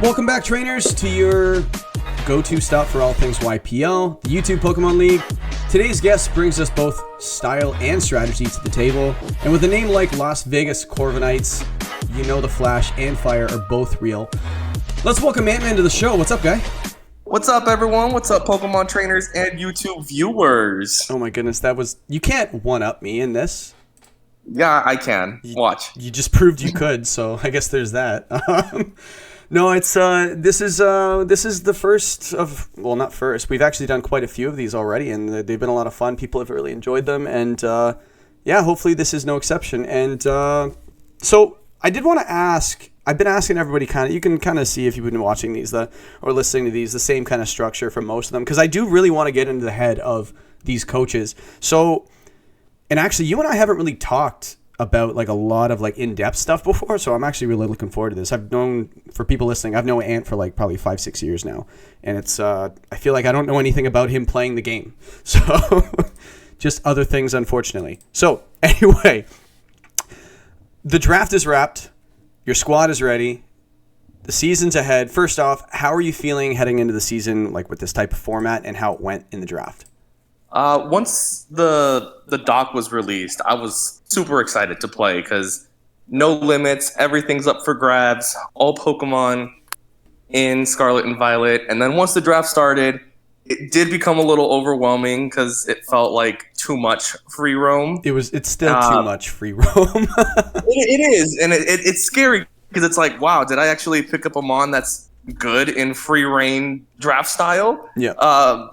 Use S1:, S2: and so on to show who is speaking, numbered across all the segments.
S1: Welcome back, trainers, to your go-to stop for all things YPL, the YouTube Pokémon League. Today's guest brings us both style and strategy to the table, and with a name like Las Vegas Corviknights, you know the flash and fire are both real. Let's welcome ANTMAN to the show. What's up, guy?
S2: What's up, everyone? What's up, Pokemon trainers and YouTube viewers?
S1: Oh my goodness, you can't one-up me in this.
S2: Yeah, I can. Watch.
S1: You just proved you could, so I guess there's that. No, it's this is the first of, well, not first. We've actually done quite a few of these already, and they've been a lot of fun. People have really enjoyed them, and yeah, hopefully this is no exception. And so I did want to ask. I've been asking everybody you can kind of see if you've been watching these or listening to these, the same kind of structure for most of them, because I do really want to get into the head of these coaches. So, and actually, you and I haven't really talked about like a lot of like in-depth stuff before, so I'm actually really looking forward to this. I've known, for people listening, I've known Ant for like probably 5-6 years now, and it's I feel like I don't know anything about him playing the game, so just other things, unfortunately. So anyway, the draft is wrapped, your squad is ready, the season's ahead. First off, how are you feeling heading into the season, like with this type of format and how it went in the draft?
S2: Once the doc was released, I was super excited to play because no limits, everything's up for grabs, all Pokemon in Scarlet and Violet. And then once the draft started, it did become a little overwhelming because it felt like too much free roam.
S1: It's still too much free roam.
S2: It is, and it's scary because it's like, wow, did I actually pick up a Mon that's good in free reign draft style?
S1: Yeah.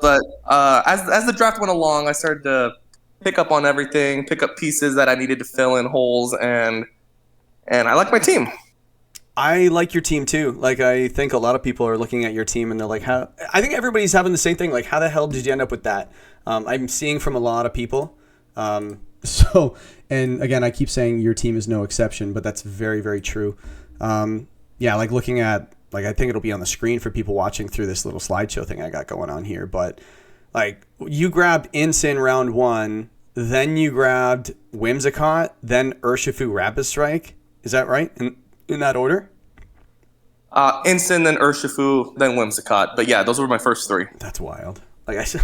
S2: But as the draft went along, I started to pick up on everything, pick up pieces that I needed to fill in holes, and I like my team.
S1: I like your team too. Like, I think a lot of people are looking at your team and they're like, I think everybody's having the same thing. Like, how the hell did you end up with that? I'm seeing from a lot of people. So, and again, I keep saying your team is no exception, but that's very, very true. Yeah, like looking at, like, I think it'll be on the screen for people watching through this little slideshow thing I got going on here. But like, you grabbed Incin round 1, then you grabbed Whimsicott, then Urshifu Rapid Strike. Is that right? In that order?
S2: Incin, then Urshifu, then Whimsicott. But yeah, those were my first 3.
S1: That's wild. Like I said,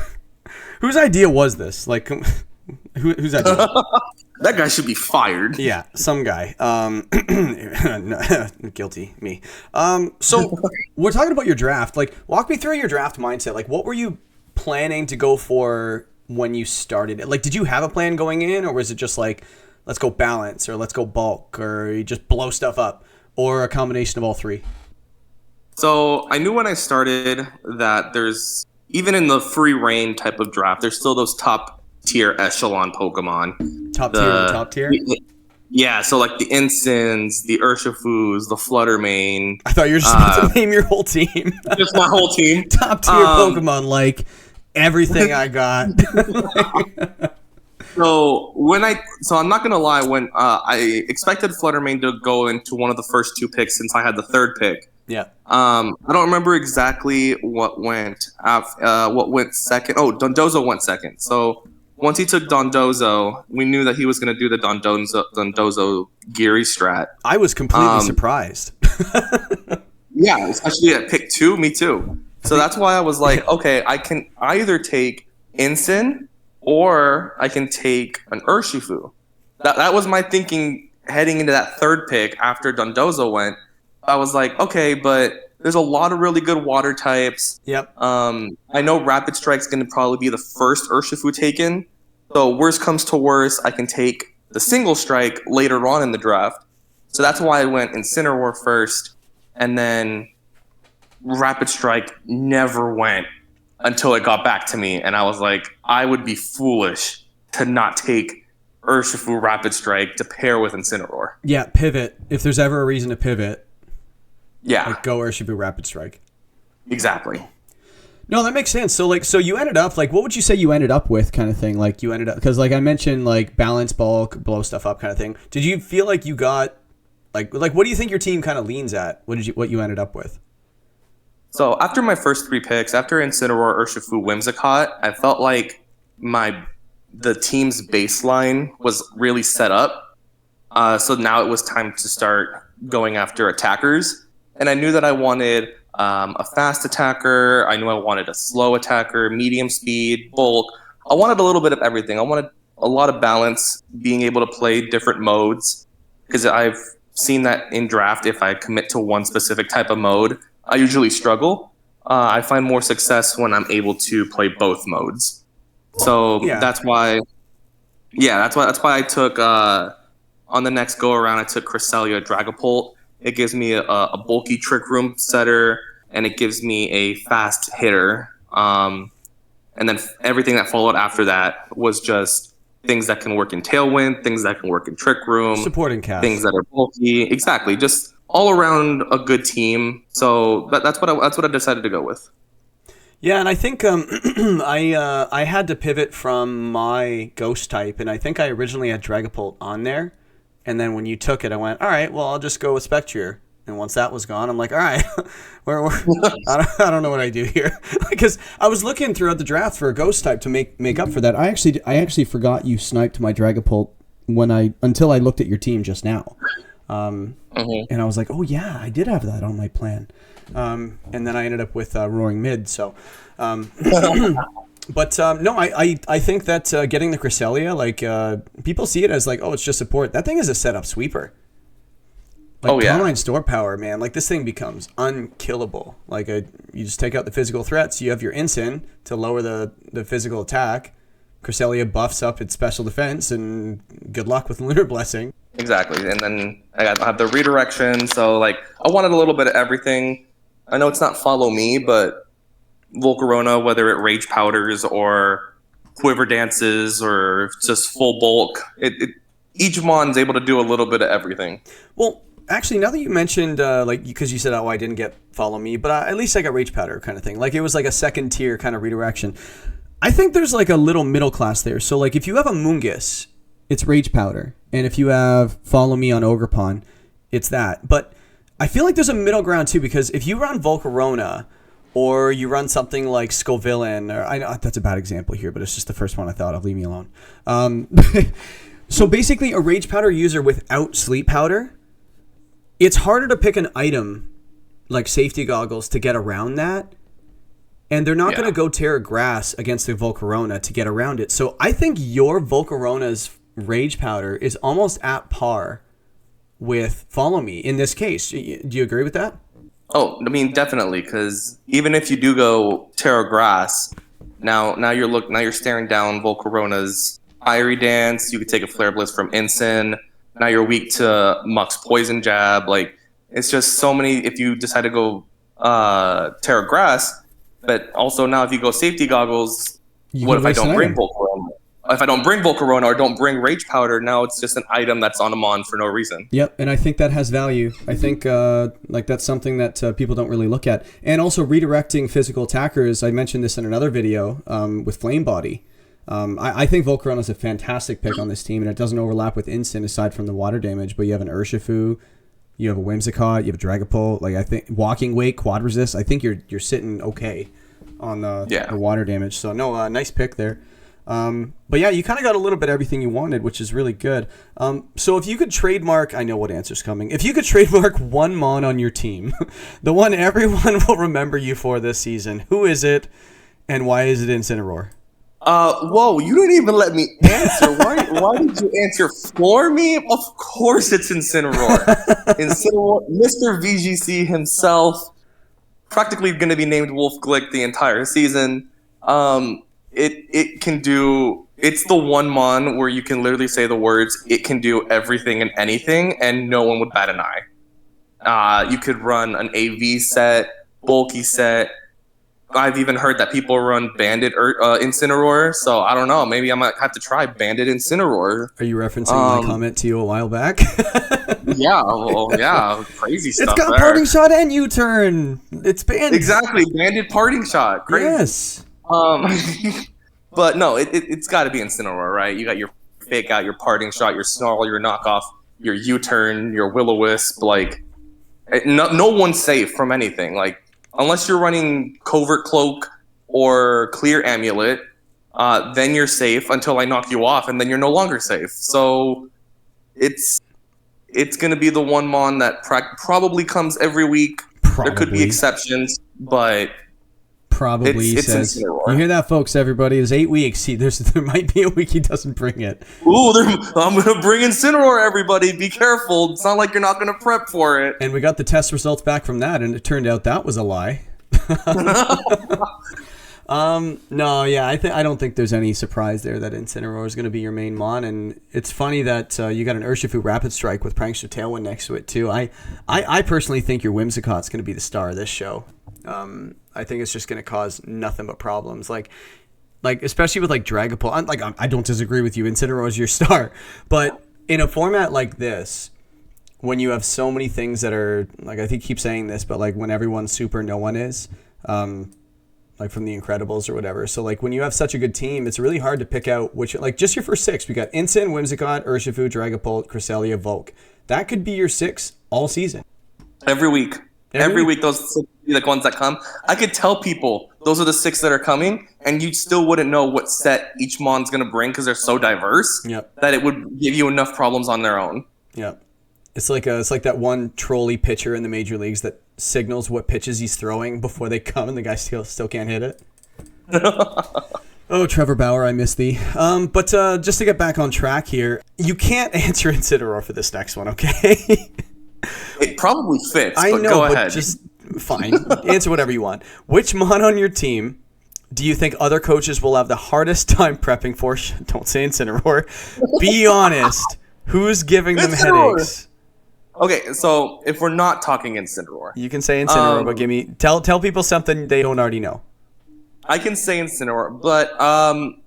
S1: whose idea was this? Like, whose idea?
S2: That guy should be fired.
S1: Yeah, some guy. Guilty, me. So we're talking about your draft. Like, walk me through your draft mindset. Like, what were you planning to go for when you started it? Like, did you have a plan going in, or was it just like, let's go balance, or let's go bulk, or you just blow stuff up, or a combination of all 3?
S2: So I knew when I started that there's, even in the free reign type of draft, there's still those top tier echelon Pokemon.
S1: Top tier?
S2: Yeah, so like the Incins, the Urshifus, the Fluttermane.
S1: I thought you were just about to name your whole team.
S2: Just my whole team.
S1: Top tier Pokemon, like everything I got.
S2: So I'm not gonna lie, when I expected Fluttermane to go into one of the first 2 picks since I had the 3rd pick.
S1: Yeah.
S2: I don't remember exactly what went second. Oh, Dondozo went second. So once he took Dondozo, we knew that he was going to do the Dondozo Geary strat.
S1: I was completely surprised.
S2: Yeah, especially at pick 2, me too. So that's why I was like, okay, I can either take Incin or I can take an Urshifu. That was my thinking heading into that 3rd pick after Dondozo went. I was like, okay, but there's a lot of really good water types.
S1: Yep.
S2: I know Rapid Strike's going to probably be the first Urshifu taken. So worst comes to worst, I can take the single strike later on in the draft. So that's why I went Incineroar first, and then Rapid Strike never went until it got back to me. And I was like, I would be foolish to not take Urshifu Rapid Strike to pair with Incineroar.
S1: Yeah, pivot. If there's ever a reason to pivot.
S2: Yeah.
S1: Like, go Urshifu Rapid Strike.
S2: Exactly.
S1: No, that makes sense. So you ended up, like, what would you say you ended up with, kind of thing? Like, you ended up, because, like, I mentioned, like, balance, bulk, blow stuff up kind of thing. Did you feel like you got, like, what do you think your team kind of leans at? What you ended up with?
S2: So after my first 3 picks, after Incineroar, Urshifu, Whimsicott, I felt like the team's baseline was really set up. So now it was time to start going after attackers. and I knew that I wanted a fast attacker. I knew I wanted a slow attacker, medium speed, bulk. I wanted a little bit of everything. I wanted a lot of balance, being able to play different modes, because I've seen that in draft, if I commit to one specific type of mode, I usually struggle. I find more success when I'm able to play both modes. So that's why I took on the next go around. I took Cresselia Dragapult. It gives me a bulky Trick Room setter, and it gives me a fast hitter. And then everything that followed after that was just things that can work in Tailwind, things that can work in Trick Room,
S1: supporting cast,
S2: things that are bulky. Exactly, just all around a good team. So that's what I decided to go with.
S1: Yeah, and I think I had to pivot from my Ghost type, and I think I originally had Dragapult on there, and then when you took it, I went, all right, well, I'll just go with Spectrier. And once that was gone, I'm like, all right, I don't know what I do here, because I was looking throughout the draft for a Ghost type to make up for that. I actually forgot you sniped my Dragapult until I looked at your team just now, and I was like, oh yeah, I did have that on my plan, and then I ended up with Roaring Mid. So, but no, I think that getting the Cresselia, like people see it as like, oh, it's just support. That thing is a setup sweeper. Like online store power, man. Like this thing becomes unkillable. Like you just take out the physical threats. You have your Ensign to lower the physical attack. Cresselia buffs up its special defense, and good luck with Lunar Blessing.
S2: Exactly, and then I have the redirection. So like I wanted a little bit of everything. I know it's not follow me, but Volcarona, whether it rage powders or quiver dances or just full bulk, each mon's able to do a little bit of everything.
S1: Well, actually, now that you mentioned, like, because you said, oh, I didn't get follow me, but at least I got rage powder kind of thing. Like, it was like a second tier kind of redirection. I think there's like a little middle class there. So, like, if you have a Moongus, it's rage powder. And if you have follow me on Ogerpon, it's that. But I feel like there's a middle ground too, because if you run Volcarona, or you run something like Scovillain, or I know that's a bad example here, but it's just the first one I thought of. Leave me alone. So basically, a rage powder user without sleep powder, it's harder to pick an item like safety goggles to get around that. And they're not going to go Terra Grass against the Volcarona to get around it. So I think your Volcarona's rage powder is almost at par with follow me in this case. Do you agree with that?
S2: Oh, I mean, definitely, because even if you do go Terra Grass, now you're staring down Volcarona's Fiery Dance. You could take a Flare Blitz from Ensign. Now you're weak to Muck's Poison Jab. Like, it's just so many. If you decide to go Terra Grass, but also now if you go Safety Goggles, what if I don't bring Volcarona? If I don't bring Volcarona or don't bring Rage Powder, now it's just an item that's on a mon for no reason.
S1: Yep, and I think that has value. I think like that's something that people don't really look at. And also redirecting physical attackers. I mentioned this in another video with Flame Body. I think Volcarona is a fantastic pick on this team, and it doesn't overlap with Instant aside from the water damage. But you have an Urshifu, you have a Whimsicott, you have a Dragapult. Like I think Walking Wake, Quad Resist. I think you're sitting okay on the water damage. So no, nice pick there. But yeah, you kind of got a little bit of everything you wanted, which is really good. So if you could trademark, I know what answer's coming. If you could trademark one mon on your team, the one everyone will remember you for this season, who is it, and why is it Incineroar?
S2: Whoa, you didn't even let me answer. Why did you answer for me? Of course it's Incineroar. Incineroar, Mr. VGC himself, practically going to be named Wolf Glick the entire season. It can do, it's the one mon where you can literally say the words, it can do everything and anything, and no one would bat an eye. You could run an AV set, bulky set. I've even heard that people run Bandit Incineroar, so I don't know. Maybe I might have to try Bandit Incineroar.
S1: Are you referencing my comment to you a while back?
S2: yeah, crazy stuff.
S1: It's got
S2: there.
S1: Parting Shot and U-turn. It's Bandit.
S2: Exactly, Bandit Parting Shot. Crazy.
S1: Yes.
S2: But no, it's got to be Incineroar, right? You got your Fake Out, your Parting Shot, your Snarl, your Knockoff, your U-turn, your Will-O-Wisp. Like, no one's safe from anything. Like, unless you're running Covert Cloak or Clear Amulet, then you're safe until I knock you off, and then you're no longer safe. So it's going to be the one mon that probably comes every week. There could be exceptions, but
S1: probably
S2: it's
S1: says.
S2: Incineroar.
S1: You hear that, folks? Everybody, there's 8 weeks. There might be a week he doesn't bring it.
S2: Ooh, I'm gonna bring Incineroar. Everybody, be careful. It's not like you're not gonna prep for it.
S1: And we got the test results back from that, and it turned out that was a lie. No, yeah, I don't think there's any surprise there that Incineroar is going to be your main mon, and it's funny that you got an Urshifu Rapid Strike with Prankster Tailwind next to it too. I personally think your Whimsicott's going to be the star of this show. I think it's just going to cause nothing but problems, like especially with like Dragapult. I don't disagree with you. Incineroar is your star, but in a format like this, when you have so many things that are like, I think keep saying this, but like when everyone's super, no one is. Like from the Incredibles or whatever. So like when you have such a good team, it's really hard to pick out which, like just your first 6. We got Incin, Whimsicott, Urshifu, Dragapult, Cresselia, Volk. That could be your 6 all season.
S2: Every week. Every week those 6 be the ones that come. I could tell people those are the 6 that are coming, and you still wouldn't know what set each mon's going to bring because they're so diverse that it would give you enough problems on their own.
S1: Yep. It's like that one trolley pitcher in the major leagues that signals what pitches he's throwing before they come, and the guy still can't hit it. Oh, Trevor Bauer, I miss thee. But just to get back on track here, you can't answer Incineroar for this next one, okay?
S2: It probably fits.
S1: I
S2: but
S1: know,
S2: go
S1: but
S2: ahead.
S1: just fine. Answer whatever you want. Which mon on your team do you think other coaches will have the hardest time prepping for? Don't say Incineroar. Be honest. Who's giving them headaches?
S2: Okay, so if we're not talking Incineroar.
S1: You can say Incineroar, but tell people something they don't already know.
S2: I can say Incineroar, but I'm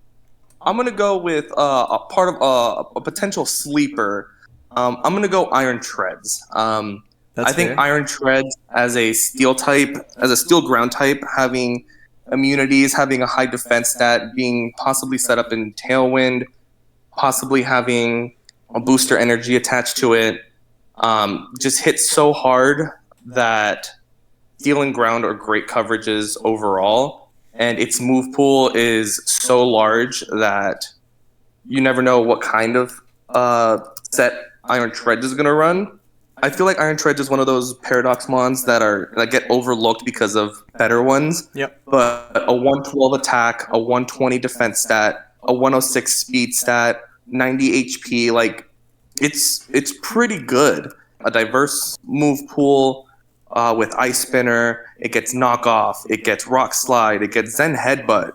S2: going to go with a part of a potential sleeper. I'm going to go Iron Treads. I think
S1: fair.
S2: Iron Treads as a steel type, as a steel ground type, having immunities, having a high defense stat, being possibly set up in Tailwind, possibly having a booster energy attached to it. Just hits so hard that steel and ground are great coverages overall, and its move pool is so large that you never know what kind of set Iron Treads is going to run. I feel like Iron Treads is one of those paradox mons that get overlooked because of better ones.
S1: Yep.
S2: But a 112 attack, a 120 defense stat, a 106 speed stat, 90 HP, like it's pretty good. A diverse move pool with Ice Spinner. It gets Knockoff. It gets Rock Slide. It gets Zen Headbutt.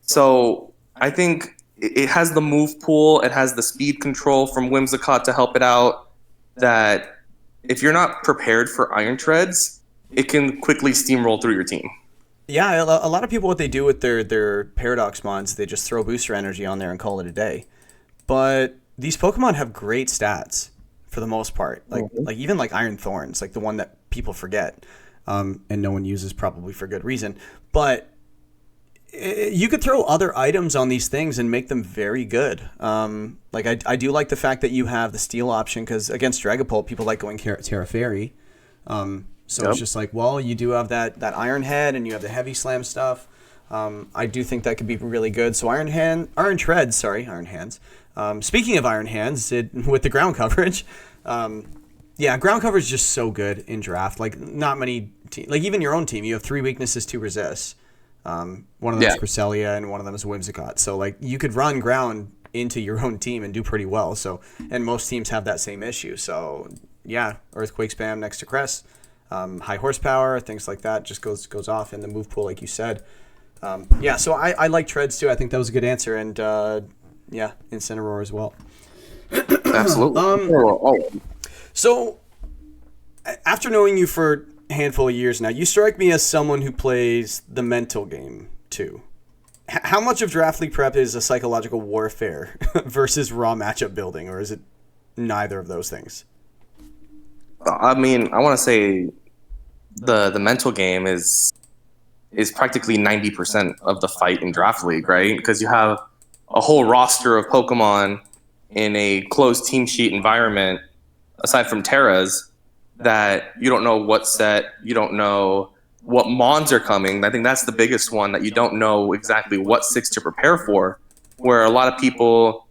S2: So I think it has the move pool. It has the speed control from Whimsicott to help it out. That if you're not prepared for Iron Treads, it can quickly steamroll through your team.
S1: Yeah, a lot of people, what they do with their Paradox mons, they just throw booster energy on there and call it a day. But these Pokemon have great stats for the most part. Like even like Iron Thorns, like the one that people forget, and no one uses probably for good reason. But you could throw other items on these things and make them very good. Like I do like the fact that you have the steel option, because against Dragapult, people like going Terra Fairy. So it's just like, well, you do have that Iron Head and you have the Heavy Slam stuff. I do think that could be really good. So Iron Hands. Speaking of Iron Hands, with the ground coverage, ground coverage is just so good in draft. Like not many, like even your own team, you have 3 weaknesses, 2 resists. One of them is Cresselia and one of them is Whimsicott. So like you could run ground into your own team and do pretty well. So, and most teams have that same issue. So yeah, Earthquake spam next to Crest. High horsepower, things like that just goes off in the move pool, like you said. So I like Treads too. I think that was a good answer, and Incineroar as well.
S2: Absolutely.
S1: So after knowing you for a handful of years now, you strike me as someone who plays the mental game too. How much of Draft League prep is a psychological warfare versus raw matchup building, or is it neither of those things?
S2: I mean, I want to say the mental game is practically 90% of the fight in Draft League, right? Because you have a whole roster of Pokemon in a closed team sheet environment, aside from Terras, that you don't know what set, you don't know what Mons are coming. I think that's the biggest one, that you don't know exactly what 6 to prepare for, where a lot of people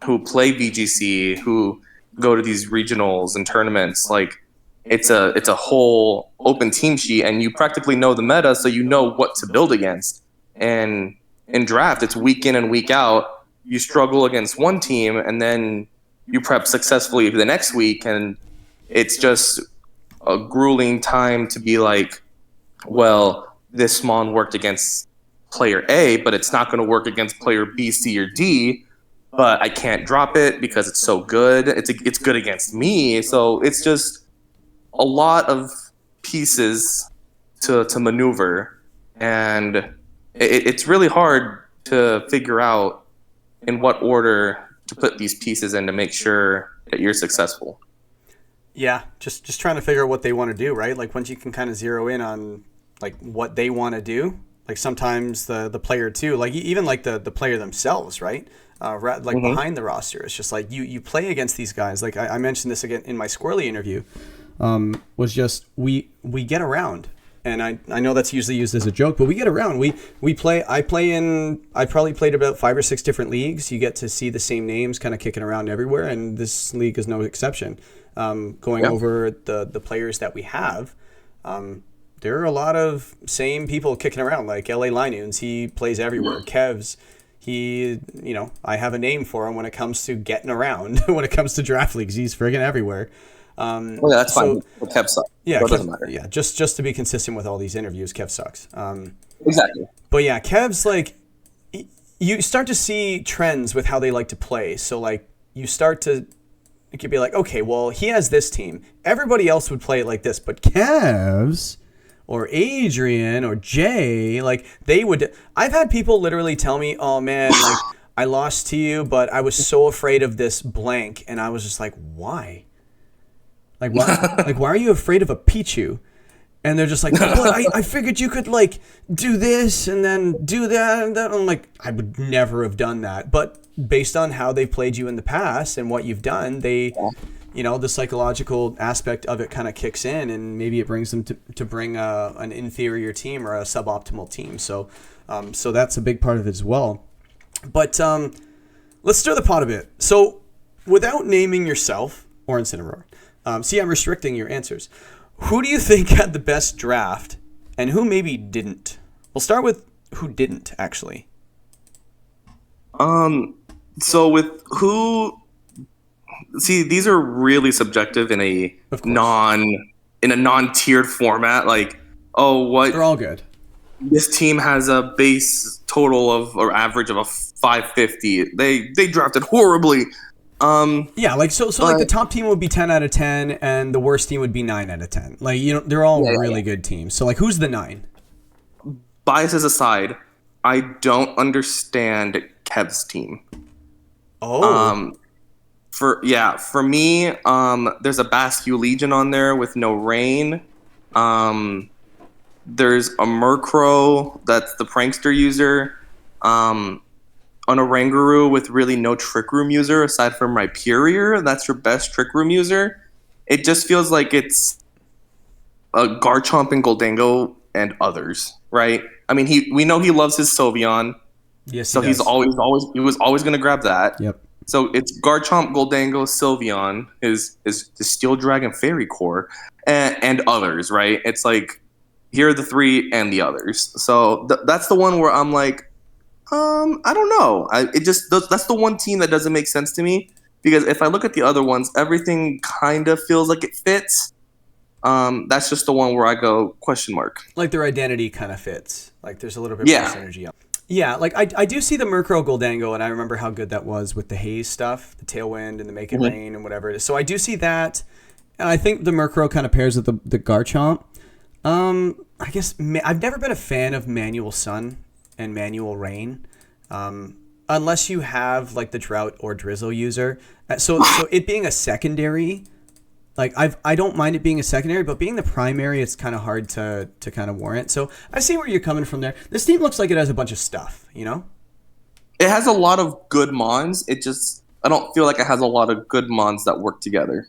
S2: who play VGC, who go to these regionals and tournaments, like it's a whole open team sheet, and you practically know the meta, so you know what to build against. And in draft, it's week in and week out. You struggle against one team, and then you prep successfully the next week, and it's just a grueling time to be like, well, this Mon worked against player A, but it's not going to work against player B, C, or D. But I can't drop it because it's so good. It's good against me. So it's just a lot of pieces to maneuver, and it's really hard to figure out in what order to put these pieces in to make sure that you're successful.
S1: Yeah, just trying to figure out what they want to do, right? Like once you can kind of zero in on like what they want to do, like sometimes the player too, like even like the player themselves, right? Behind the roster, it's just like you play against these guys. Like I mentioned this again in my Squirrely interview, was just we get around. And I know that's usually used as a joke, but we get around. We play. I probably played about 5 or 6 different leagues. You get to see the same names kind of kicking around everywhere, and this league is no exception. Going over the players that we have, there are a lot of same people kicking around. Like LA Linoons, he plays everywhere. Kev's, I have a name for him when it comes to getting around. When it comes to draft leagues, he's friggin' everywhere.
S2: That's fine. Kev sucks.
S1: Yeah,
S2: Kev, doesn't matter.
S1: Yeah, just to be consistent with all these interviews, Kev sucks.
S2: Exactly.
S1: But yeah, Kev's like, you start to see trends with how they like to play. So like, it could be like, okay, well, he has this team. Everybody else would play it like this, but Kev's or Adrian or Jay, like they would. I've had people literally tell me, "Oh man, like I lost to you, but I was so afraid of this blank," and I was just like, "Why? Like why? Like why are you afraid of a Pichu?" And they're just like, "Well, I figured you could like do this and then do that and that." I'm like, I would never have done that, but based on how they've played you in the past and what you've done, the psychological aspect of it kind of kicks in, and maybe it brings them to bring an inferior team or a suboptimal team. So that's a big part of it as well. But let's stir the pot a bit. So without naming yourself or Incineroar, see, I'm restricting your answers. Who do you think had the best draft and who maybe didn't? We'll start with who didn't, actually.
S2: So with who, see, these are really subjective in a non-tiered format. Like,
S1: they're all good.
S2: This team has a base total of or average of a 550. They drafted horribly.
S1: Like the top team would be 10 out of 10 and the worst team would be 9 out of 10. Like, they're all really good teams. So like, who's the 9?
S2: Biases aside, I don't understand Kev's team.
S1: Oh.
S2: For me, there's a Basque Legion on there with no rain. There's a Murkrow, that's the prankster user. On a Rangaroo with really no Trick Room user aside from Rhyperior. That's your best Trick Room user. It just feels like it's a Garchomp and Goldango and others, right? I mean, we know he loves his Sylveon.
S1: Yes,
S2: so he was always going to grab that.
S1: Yep.
S2: So it's Garchomp, Goldango, Sylveon, his Steel Dragon Fairy Core, and others, right? It's like, here are the 3 and the others. So that's the one where I'm like, I don't know. That's the one team that doesn't make sense to me, because if I look at the other ones, everything kind of feels like it fits. That's just the one where I go question mark.
S1: Like their identity kind of fits. Like there's a little bit more synergy. Yeah, like I do see the Murkrow Goldango, and I remember how good that was with the haze stuff, the Tailwind and the Make It Rain and whatever it is. So I do see that, and I think the Murkrow kind of pairs with the Garchomp. I guess I've never been a fan of Manual Sun and Manual Rain, unless you have like the Drought or Drizzle user. So it being a secondary, like I don't mind it being a secondary, but being the primary, it's kind of hard to kind of warrant. So I see where you're coming from there. This team looks like it has a bunch of stuff, It
S2: has a lot of good mons. I don't feel like it has a lot of good mons that work together.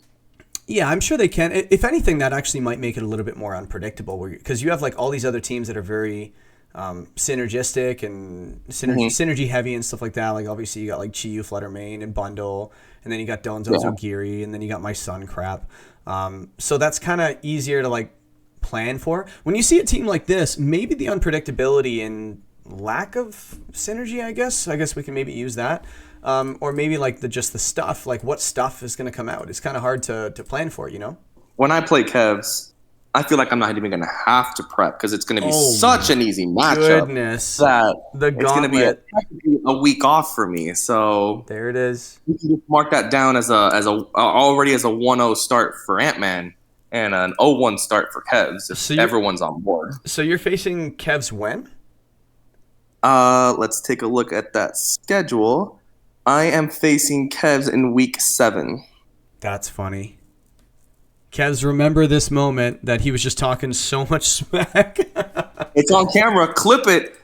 S1: Yeah, I'm sure they can. If anything, that actually might make it a little bit more unpredictable, because you have like all these other teams that are very synergistic and synergy heavy and stuff like that. Like obviously you got like Chiyu, Fluttermane, and Bundle, and then you got Donzozo Giri, and then you got my Sun crap. So that's kind of easier to like plan for. When you see a team like this, maybe the unpredictability and lack of synergy, I guess we can maybe use that. Or maybe like the stuff, like what stuff is going to come out. It's kind of hard to plan for, you know?
S2: When I play Kevs, I feel like I'm not even going to have to prep because it's going to be such an easy matchup.
S1: Goodness.
S2: That
S1: the
S2: it's going to be a week off for me. So
S1: there it is.
S2: You can just mark that down as already as a 1-0 start for ANTMAN and an 0-1 start for Kevs if everyone's on board.
S1: So you're facing Kevs when?
S2: Let's take a look at that schedule. I am facing Kevs in week 7.
S1: That's funny. Kevs, remember this moment that he was just talking so much smack.
S2: It's on camera. Clip it.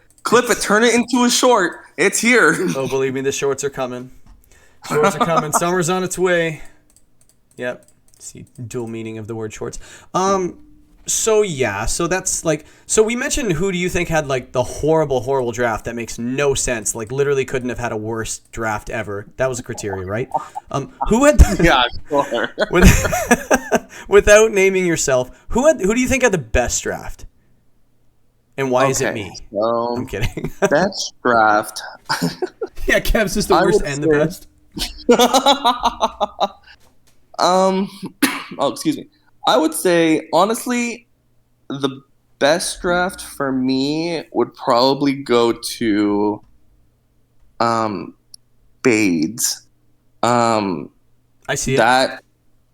S2: Turn it into a short. It's here.
S1: Oh, believe me, the shorts are coming. Summer's on its way. Yep. See, dual meaning of the word shorts. So that's like, so we mentioned who do you think had like the horrible draft that makes no sense, like literally couldn't have had a worse draft ever. That was a criteria, right? Who had
S2: yeah, sure.
S1: Without naming yourself, who do you think had the best draft? And why is it me? I'm kidding.
S2: Best draft.
S1: Yeah, Kev's is the worst and the best.
S2: Oh, excuse me. I would say, honestly, the best draft for me would probably go to Bades.
S1: I see
S2: that.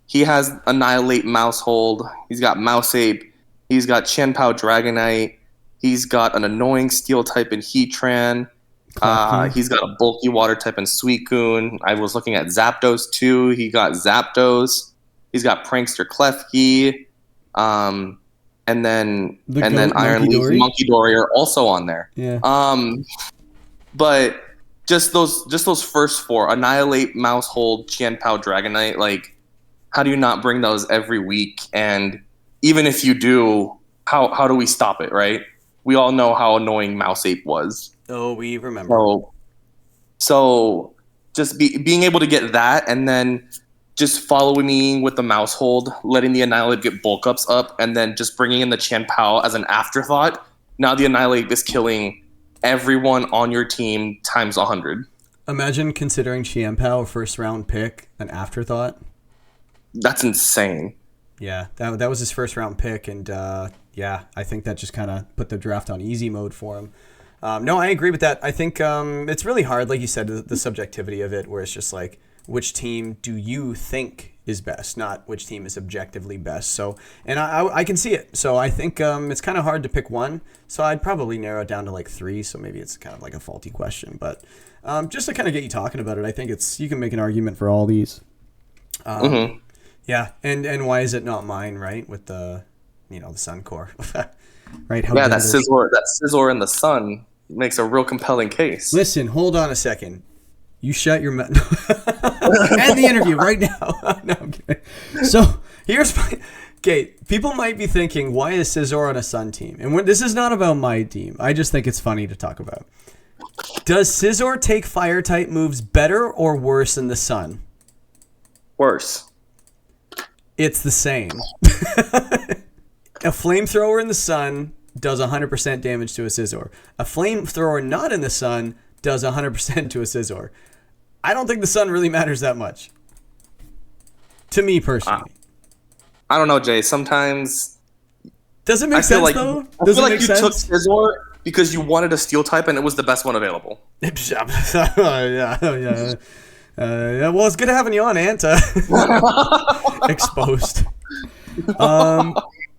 S2: He has Annihilate Mousehold. He's got Mouseape. He's got Chien-Pao Dragonite. He's got an annoying Steel type in Heatran. He's got a bulky Water type in Suicune. I was looking at Zapdos too. He got Zapdos. He's got Prankster Klefki, and then Iron Leaf, Monkey Dory are also on there.
S1: Yeah.
S2: But just those first 4: Annihilate, Mousehold, Chien-Pao, Dragonite. Like, how do you not bring those every week? And even if you do, how do we stop it? Right? We all know how annoying Mouseape was.
S1: Oh, we remember.
S2: So just being able to get that, and then just following me with the Mousehold, letting the Annihilate get bulk ups up, and then just bringing in the Chien-Pao as an afterthought. Now the Annihilate is killing everyone on your team times 100.
S1: Imagine considering Chien-Pao a first round pick an afterthought.
S2: That's insane.
S1: Yeah, that was his first round pick, and yeah, I think that just kind of put the draft on easy mode for him. No, I agree with that. I think it's really hard, like you said, the subjectivity of it, where it's just like, which team do you think is best, not which team is objectively best. So, and I can see it. So I think it's kind of hard to pick one. So I'd probably narrow it down to like 3. So maybe it's kind of like a faulty question, but just to kind of get you talking about it, I think you can make an argument for all these. Yeah, and why is it not mine, right? With the the Sun core, right?
S2: Yeah, that Scizor in the Sun makes a real compelling case.
S1: Listen, hold on a second. You shut your mouth. End the interview right now. No, I'm kidding. So here's my... Okay, people might be thinking, why is Scizor on a Sun team? And this is not about my team. I just think it's funny to talk about. Does Scizor take Fire-type moves better or worse than the Sun?
S2: Worse.
S1: It's the same. A Flamethrower in the Sun does 100% damage to a Scizor. A Flamethrower not in the Sun does 100% to a Scizor. I don't think the Sun really matters that much. To me personally.
S2: I don't know, Jay. Sometimes...
S1: Does it make sense, though?
S2: I feel like you took Scizor because you wanted a Steel type and it was the best one available.
S1: Yeah. Well, it's good having you on, Anta. Exposed.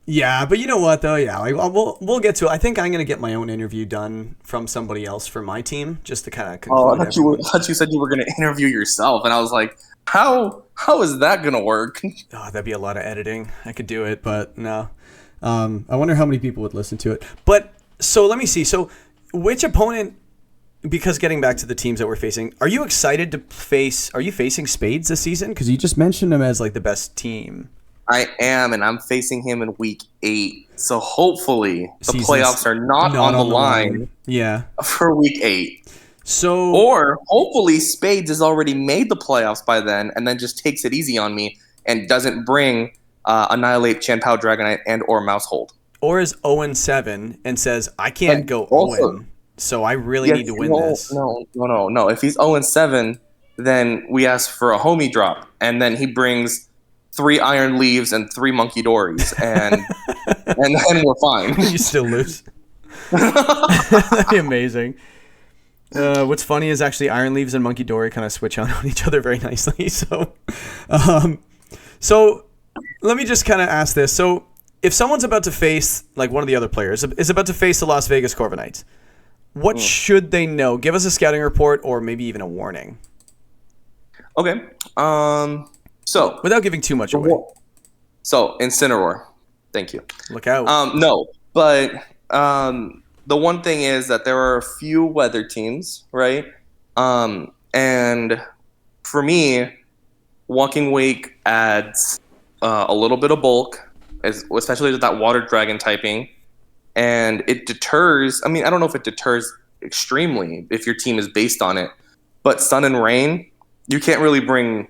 S1: Yeah, but you know what though? Yeah, like, we'll get to it. I think I'm gonna get my own interview done from somebody else for my team, just to kind of.
S2: Oh, I thought you said you were gonna interview yourself, and I was like, how is that gonna work?
S1: Oh, that'd be a lot of editing. I could do it, but no. I wonder how many people would listen to it. But so let me see. So which opponent? Because getting back to the teams that we're facing, are you excited to face? Are you facing Spades this season? Because you just mentioned them as like the best team.
S2: I am, and I'm facing him in week 8. So hopefully the
S1: Season's
S2: playoffs are not on the line
S1: Yeah.
S2: for week 8.
S1: So,
S2: or hopefully Spades has already made the playoffs by then, and then just takes it easy on me and doesn't bring Annihilate, Chien-Pao, Dragonite, and or Mousehold.
S1: Or is 0-7 and says, I can't
S2: And
S1: go
S2: also-
S1: 0, so I really need to win this.
S2: No. If he's 0-7, then we ask for a homie drop, and then he brings 3 Iron Leaves and 3 Monkey Dories, and and then we're fine.
S1: You still lose. That'd be amazing. What's funny is actually Iron Leaves and Monkey Dory kind of switch on each other very nicely. So let me just kind of ask this. So if someone's about to face, like one of the other players, is about to face the Las Vegas Corviknights, what should they know? Give us a scouting report or maybe even a warning.
S2: Okay. So
S1: without giving too much away.
S2: So Incineroar. Thank you.
S1: Look out.
S2: No, but the one thing is that there are a few weather teams, right? And for me, Walking Wake adds a little bit of bulk, especially with that Water Dragon typing, and it deters. I mean, I don't know if it deters extremely if your team is based on it, but Sun and Rain, you can't really bring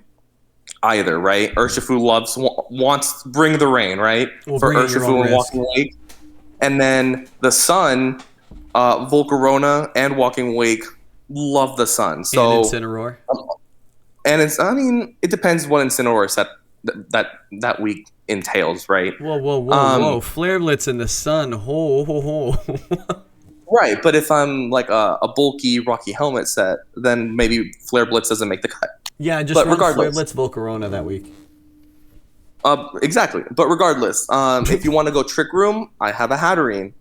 S2: either, right? Urshifu wants bring the rain, right?
S1: Well,
S2: for Urshifu and Walking Wake. And then the Sun, Volcarona and Walking Wake love the Sun. So
S1: and Incineroar.
S2: And it depends what Incineroar set that week entails, right?
S1: Whoa. Flare Blitz in the Sun. Ho.
S2: Right, but if I'm like a bulky Rocky Helmet set, then maybe Flare Blitz doesn't make the cut.
S1: Yeah, just run Flare Blitz Volcarona that week.
S2: Exactly. But regardless, if you want to go Trick Room, I have a Hatterene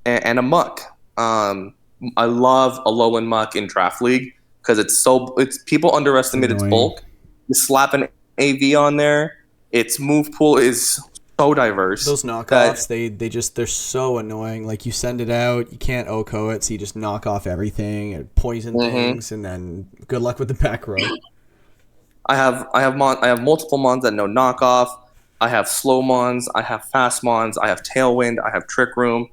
S2: and a Muck. I love Alolan Muck in Draft League because it's people underestimate its bulk. You slap an AV on there, its move pool is so diverse.
S1: Those knockoffs, they're so annoying. Like you send it out, you can't OHKO it, so you just knock off everything and poison things, and then good luck with the back row.
S2: I have multiple mons that know knockoff. I have slow mons. I have fast mons. I have Tailwind. I have Trick Room.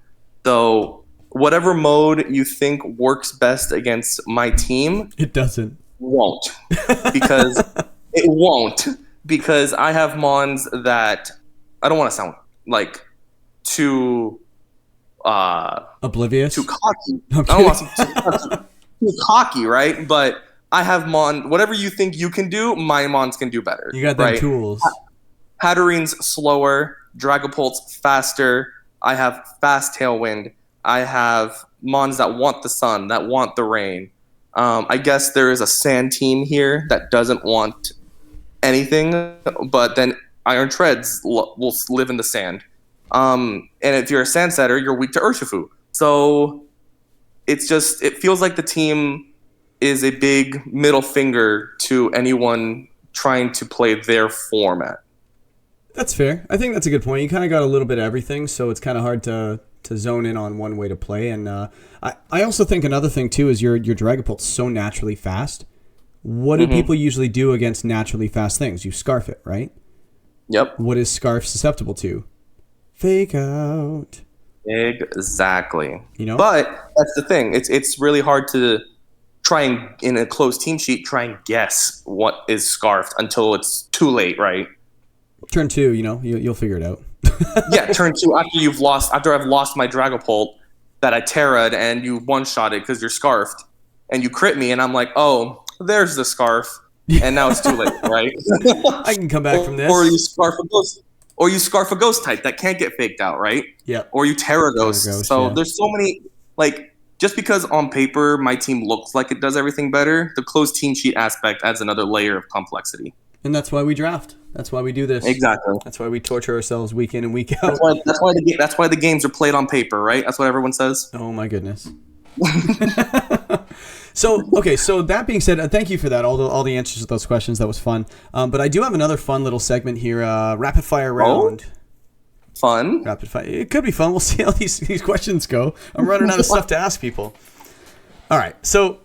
S2: So whatever mode you think works best against my team,
S1: it doesn't.
S2: Won't because it won't because I have mons that I don't want to sound like too
S1: oblivious,
S2: too cocky. Okay. I don't want to sound too cocky, right? But I have whatever you think you can do, my mons can do better.
S1: You got them tools.
S2: Hatterene's slower, Dragapult's faster. I have fast Tailwind. I have mons that want the sun, that want the rain. I guess there is a sand team here that doesn't want anything, but then Iron Treads will live in the sand. And if you're a sand setter, you're weak to Urshifu. So it feels like the team is a big middle finger to anyone trying to play their format.
S1: That's fair. I think that's a good point. You kind of got a little bit of everything, so it's kind of hard to zone in on one way to play. And I also think another thing, too, is your Dragapult's so naturally fast. What do people usually do against naturally fast things? You Scarf it, right?
S2: Yep.
S1: What is Scarf susceptible to? Fake out.
S2: Exactly.
S1: You know?
S2: But that's the thing. It's really hard to try and, in a closed team sheet, try and guess what is Scarfed until it's too late, right?
S1: Turn 2, you'll figure it out.
S2: Yeah, turn 2 after I've lost my Dragapult that I Terra'd and you one-shot it because you're Scarfed and you crit me and I'm like, oh, there's the Scarf and now it's too late, right?
S1: I can come back from this.
S2: Or you Scarf a Ghost type that can't get faked out, right?
S1: Yeah.
S2: Or you Terra Ghost. So there's so many, just because on paper my team looks like it does everything better, the closed team sheet aspect adds another layer of complexity.
S1: And that's why we draft. That's why we do this.
S2: Exactly.
S1: That's why we torture ourselves week in and week out.
S2: That's why the games are played on paper, right? That's what everyone says.
S1: Oh my goodness. So that being said, thank you for that. All the answers to those questions. That was fun. But I do have another fun little segment here. Rapid fire round.
S2: Fun.
S1: Rapid fire. It could be fun. We'll see how these questions go. I'm running out of stuff to ask people. All right. So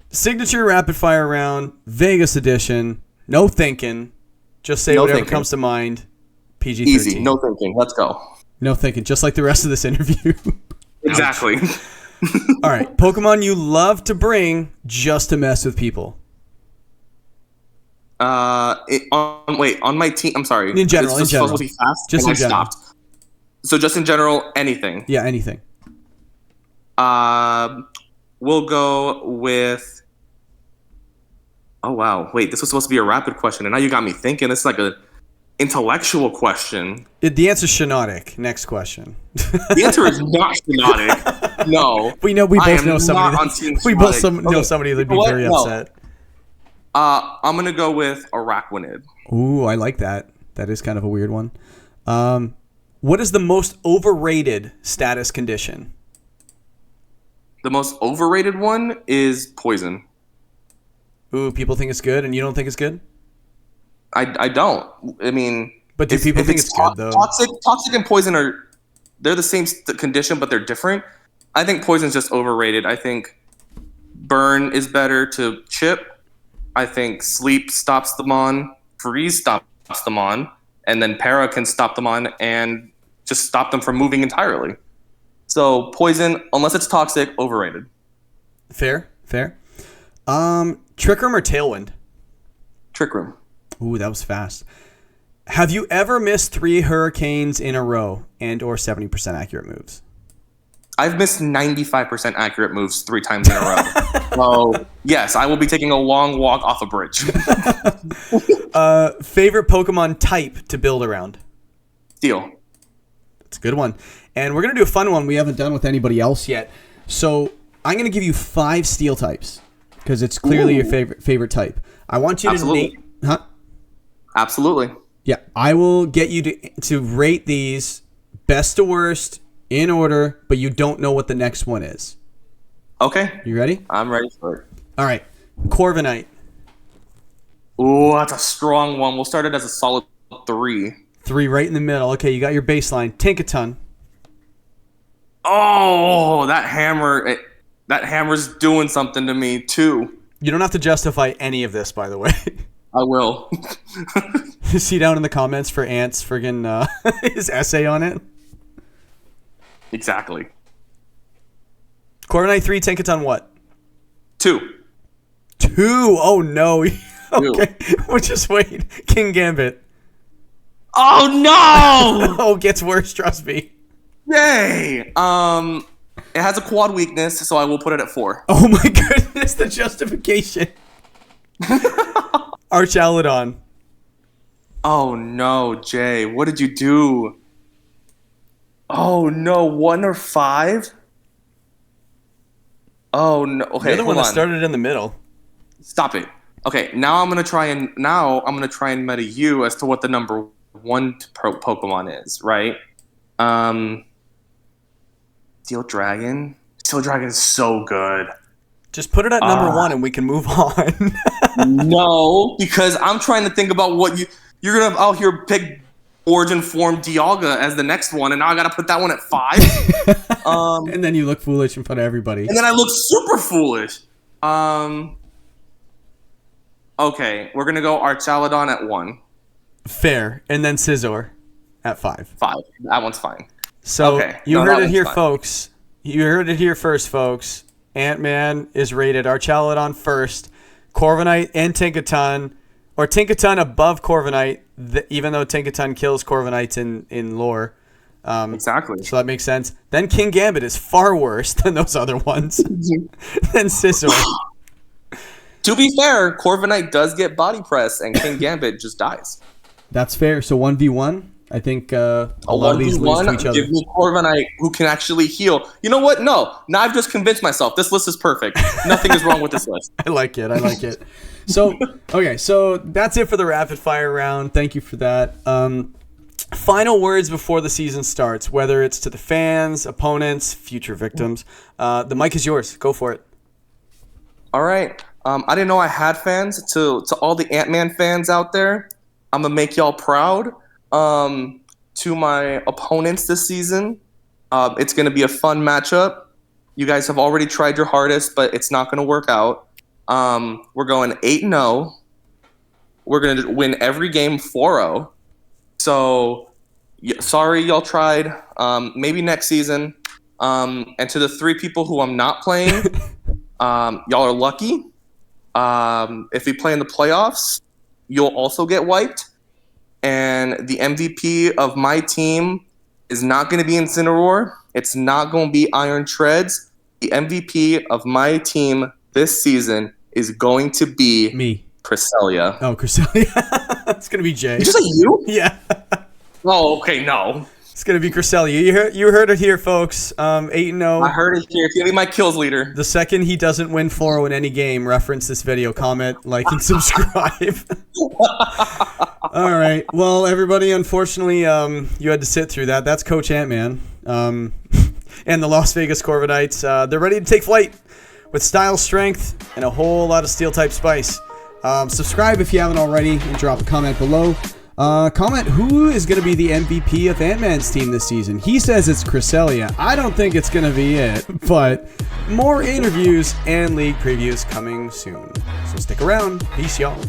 S1: signature rapid fire round, Vegas edition. No thinking, Just say
S2: No
S1: whatever
S2: thinking.
S1: comes to mind. PG-13.
S2: Easy. No thinking. Let's go.
S1: No thinking. Just like the rest of this interview.
S2: Exactly.
S1: All right. Pokemon you love to bring just to mess with people.
S2: On my team. I'm sorry.
S1: In general,
S2: It's
S1: in
S2: supposed
S1: general.
S2: to be fast.
S1: Just
S2: and
S1: in general.
S2: stopped. So just in general, anything.
S1: Yeah, anything.
S2: We'll go with. Oh wow! Wait, this was supposed to be a rapid question, and now you got me thinking. This is like a intellectual question.
S1: The answer's Shiinotic. Next question.
S2: The answer is not Shiinotic. No.
S1: We both know somebody. Know
S2: Okay.
S1: somebody that'd be
S2: You know what?
S1: very
S2: No.
S1: upset.
S2: I'm gonna go with Arachnid.
S1: Ooh, I like that. That is kind of a weird one. What is the most overrated status condition?
S2: The most overrated one is Poison.
S1: Ooh, people think it's good, and you don't think it's good?
S2: I don't. I mean,
S1: But do people think it's good, though?
S2: Toxic and Poison they're the same condition, but they're different. I think Poison's just overrated. I think Burn is better to chip. I think Sleep stops them on. Freeze stops them on. And then Para can stop them on and just stop them from moving entirely. So Poison, unless it's toxic, overrated.
S1: Fair. Trick Room or Tailwind?
S2: Trick Room.
S1: Ooh, that was fast. Have you ever missed 3 hurricanes in a row and or 70% accurate moves?
S2: I've missed 95% accurate moves 3 times in a row. So, yes, I will be taking a long walk off a bridge.
S1: Favorite Pokemon type to build around?
S2: Steel.
S1: That's a good one. And we're going to do a fun one we haven't done with anybody else yet. So I'm going to give you 5 steel types because it's clearly your favorite type. I want you to
S2: Absolutely.
S1: Huh?
S2: Absolutely.
S1: Yeah, I will get you to rate these best to worst in order, but you don't know what the next one is.
S2: Okay.
S1: You ready?
S2: I'm ready for it.
S1: All right. Corviknight.
S2: Ooh, that's a strong one. We'll start it as a solid 3.
S1: 3 right in the middle. Okay, you got your baseline. Tinkaton.
S2: Oh, that hammer's doing something to me, too.
S1: You don't have to justify any of this, by the way.
S2: I will.
S1: See down in the comments for Ant's friggin' his essay on it.
S2: Exactly.
S1: Corviknight 3, Tinkaton what?
S2: 2.
S1: 2? Oh, no. Okay, we'll just wait. King Gambit.
S2: Oh, no!
S1: Oh, it gets worse, trust me.
S2: Yay! It has a quad weakness, so I will put it at 4.
S1: Oh my goodness, the justification. Archaludon.
S2: Oh no, Jay, what did you do? Oh no, 1 or 5? Oh no. Okay,
S1: You're the one
S2: hold
S1: that
S2: on.
S1: started in the middle.
S2: Stop it. Okay, now I'm gonna try and meta you as to what the number 1 Pokemon is, right? Steel Dragon. Steel Dragon is so good.
S1: Just put it at number 1 and we can move on.
S2: No, because I'm trying to think about what you're gonna out here pick Origin Form Dialga as the next one, and now I gotta put that one at 5.
S1: And then you look foolish in front of everybody.
S2: And then I look super foolish. Okay, we're gonna go Archaludon at 1.
S1: Fair. And then Scizor at 5.
S2: 5. That one's fine.
S1: So
S2: Okay.
S1: you
S2: No,
S1: heard
S2: that
S1: it here,
S2: one's fine.
S1: folks. You heard it here first, folks. ANTMAN is rated Archaludon first. Corviknight and Tinkaton. Or Tinkaton above Corviknight, even though Tinkaton kills Corviknights in lore.
S2: Exactly.
S1: So that makes sense. Then King Gambit is far worse than those other ones. Than Scizor.
S2: To be fair, Corviknight does get body press, and King Gambit just dies.
S1: That's fair. So 1v1, I think a lot of these lose to each other.
S2: Give me Corviknight who can actually heal. You know what? No. Now I've just convinced myself. This list is perfect. Nothing is wrong with this list.
S1: I like it. So, okay, so that's it for the rapid fire round. Thank you for that. Final words before the season starts, whether it's to the fans, opponents, future victims. The mic is yours. Go for it.
S2: All right. I didn't know I had fans. To all the Ant-Man fans out there, I'm going to make y'all proud. To my opponents this season, it's going to be a fun matchup. You guys have already tried your hardest, but it's not going to work out. We're going 8-0. we're going to win every game 4-0. So, sorry y'all tried. Maybe next season. And to the 3 people who I'm not playing, y'all are lucky. If we play in the playoffs, you'll also get wiped. And the MVP of my team is not going to be Incineroar. It's not going to be Iron Treads. The MVP of my team this season is going to be
S1: me.
S2: Cresselia.
S1: Oh, Cresselia. It's going to be Jay.
S2: Did you say you?
S1: Yeah.
S2: Oh, okay, no.
S1: It's going to be Cresselia. You heard it here, folks. 8-0.
S2: I heard it here. It's going to be my kills leader.
S1: The second he doesn't win 4 in any game, reference this video, comment, like, and subscribe. All right. Well, everybody, unfortunately, you had to sit through that. That's Coach ANTMAN. And the Las Vegas Corviknights. They're ready to take flight with style, strength, and a whole lot of steel-type spice. Subscribe if you haven't already, and drop a comment below. Comment who is going to be the MVP of ANTMAN's team this season. He says it's Cresselia. I don't think it's going to be it, but more interviews and league previews coming soon. So stick around. Peace, y'all.